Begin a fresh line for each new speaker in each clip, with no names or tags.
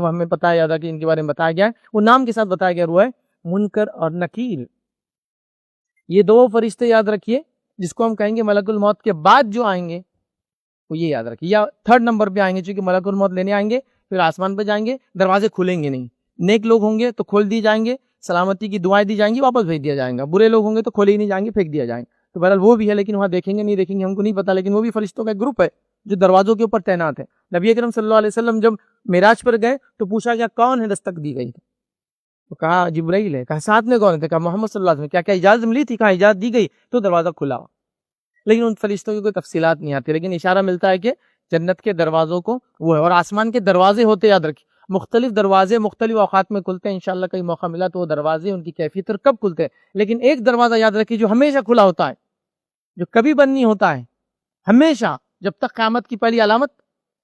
ہمیں پتا ہے یاد رکھیے ان کے بارے میں بتایا گیا ہے، وہ نام کے ساتھ بتایا گیا وہ ہے منکر اور نکیر. یہ دو فرشتے یاد رکھیے جس کو ہم کہیں گے ملک الموت کے بعد جو آئیں گے وہ یہ یاد رکھیے، یا 3rd نمبر پہ آئیں گے، چونکہ ملک الموت لینے آئیں گے پھر آسمان پہ جائیں گے، دروازے کھلیں گے نہیں. نیک لوگ ہوں گے تو کھول دی جائیں گے، سلامتی کی دعائیں دی جائیں گی، واپس بھیج دیا جائے گا. برے لوگ ہوں گے تو کھولے ہی نہیں جائیں گے، پھینک دیا جائیں گے. تو بہرحال وہ بھی ہے، لیکن وہاں دیکھیں گے نہیں دیکھیں گے ہم کو نہیں پتا، لیکن وہ بھی فرشتوں کا ایک گروپ ہے جو دروازوں کے اوپر تعینات ہے. نبی اکرم صلی اللہ علیہ وسلم جب معراج پر گئے تو پوچھا گیا کون ہے دستک دی گئی؟ تو کہا جبرائیل ہے. کہا ساتھ میں کون ہے؟ کہا محمد صلی اللہ علیہ وسلم. کیا اجازت ملی تھی؟ کہا اجازت دی گئی تو دروازہ کھلا. لیکن ان فرشتوں کی کوئی تفصیلات نہیں آتی، لیکن اشارہ ملتا ہے کہ جنت کے دروازوں کو وہ ہے. اور آسمان کے دروازے ہوتے یاد رکھیں، مختلف دروازے مختلف اوقات میں کھلتے ہیں. انشاءاللہ کئی موقع ملا تو وہ دروازے ان کی کیفیت اور کب کھلتے ہیں، لیکن ایک دروازہ یاد رکھیے جو ہمیشہ کھلا ہوتا ہے، جو کبھی بند نہیں ہوتا ہے ہمیشہ، جب تک قیامت کی پہلی علامت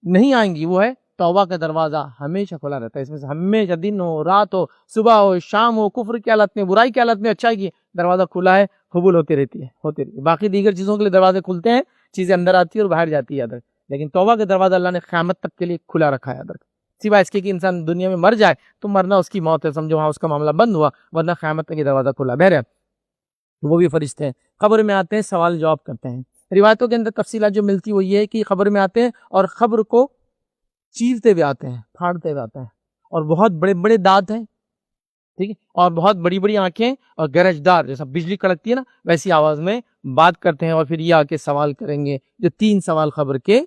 نہیں آئیں گی، وہ ہے توبہ کا دروازہ. ہمیشہ کھلا رہتا ہے، اس میں سے ہمیشہ دن ہو رات ہو صبح ہو شام ہو، کفر کی حالت میں برائی کی حالت میں اچھائی کی، دروازہ کھلا ہے، قبول ہوتی رہتی ہے. باقی دیگر چیزوں کے لیے دروازے کھلتے ہیں، چیزیں اندر آتی ہے اور باہر جاتی ہے یاد رکھ. لیکن توبہ کا دروازہ اللہ نے قیامت تک کے لیے کھلا رکھا ہے یاد رکھ. سوائے اس کے کہ انسان دنیا میں مر جائے تو مرنا اس کی موت ہے، سمجھو وہاں اس کا معاملہ بند ہوا، ورنہ قیامت تک یہ دروازہ کھلا. بہرحال وہ بھی فرشتے ہیں. قبر میں آتے ہیں، سوال جواب کرتے ہیں. روایتوں کے اندر تفصیلات جو ملتی وہ یہ ہے کہ قبر میں آتے ہیں اور قبر کو چیرتے ہوئے آتے ہیں، پھاڑتے ہوئے آتے ہیں، اور بہت بڑے بڑے دانت ہیں، ٹھیک ہے، اور بہت بڑی بڑی آنکھیں اور گرجدار، جیسا بجلی کڑکتی ہے نا ویسی آواز میں بات کرتے ہیں. اور پھر یہ آ کے سوال کریں گے، جو 3 سوال قبر کے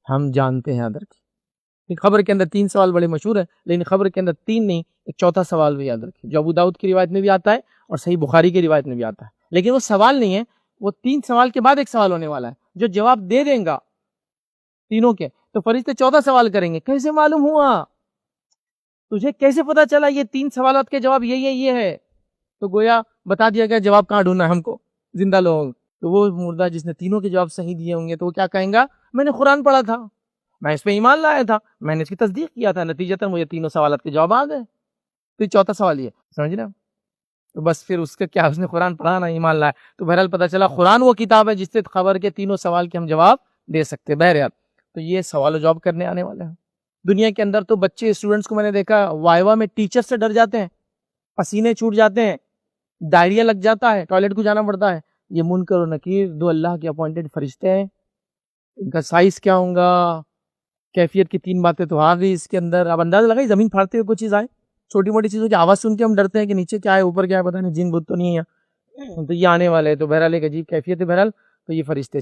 ہم جانتے ہیں. ادھر کی خبر کے اندر 3 سوال بڑے مشہور ہیں، لیکن خبر کے اندر 3 نہیں، ایک چوتھا سوال بھی یاد رکھیں جو ابو داؤد کی روایت میں بھی آتا ہے اور صحیح بخاری کی روایت میں بھی آتا ہے. لیکن وہ سوال نہیں ہے، وہ 3 سوال کے بعد ایک سوال ہونے والا ہے. جو جواب دے دیں گا تینوں کے تو فرشتے 14 سوال کریں گے. کیسے معلوم ہوا تجھے، کیسے پتا چلا یہ 3 سوالات کے جواب یہ ہے؟ تو گویا بتا دیا گیا جواب کہاں ڈھونڈنا ہے ہم کو، زندہ لوگ. تو وہ مردہ جس نے تینوں کے جواب صحیح دیے ہوں گے تو وہ کیا کہیں گا، میں نے قرآن پڑھا تھا، میں اس پہ ایمان لایا تھا، میں نے اس کی تصدیق کیا تھا، نتیجتاً مجھے 3 سوالات کے جواب آ گئے. تو چوتھا سوال یہ سمجھ رہے. تو بس پھر اس کا کیا، اس نے قرآن پڑھا نہ ایمان لایا. تو بہرحال پتہ چلا قرآن وہ کتاب ہے جس سے خبر کے 3 سوال کے ہم جواب دے سکتے. بہرحال تو یہ سوال و جواب کرنے آنے والے ہیں. دنیا کے اندر تو بچے اسٹوڈنٹس کو میں نے دیکھا وائوا میں ٹیچر سے ڈر جاتے ہیں، پسینے چھوٹ جاتے ہیں، ڈائریا لگ جاتا ہے، ٹوائلٹ کو جانا پڑتا ہے. یہ منکر و نکیر 2 اللہ کے اپوائنٹڈ فرشتے ہیں. ان کا سائز کیا ہوگا، کیفیت کی 3 باتیں تو آ گئی اس کے اندر. اب اندازہ لگائی زمین پھاڑتے ہوئے کوئی چیز آئے، چھوٹی موٹی چیزوں کی آواز سن کے ہم ڈرتے ہیں کہ نیچے کیا ہے اوپر کیا ہے، پتہ نہیں جن بت تو نہیں ہے، تو یہ آنے والے ہیں. تو بہرحال ایک عجیب کیفیت ہے. بہرحال تو یہ فرشتے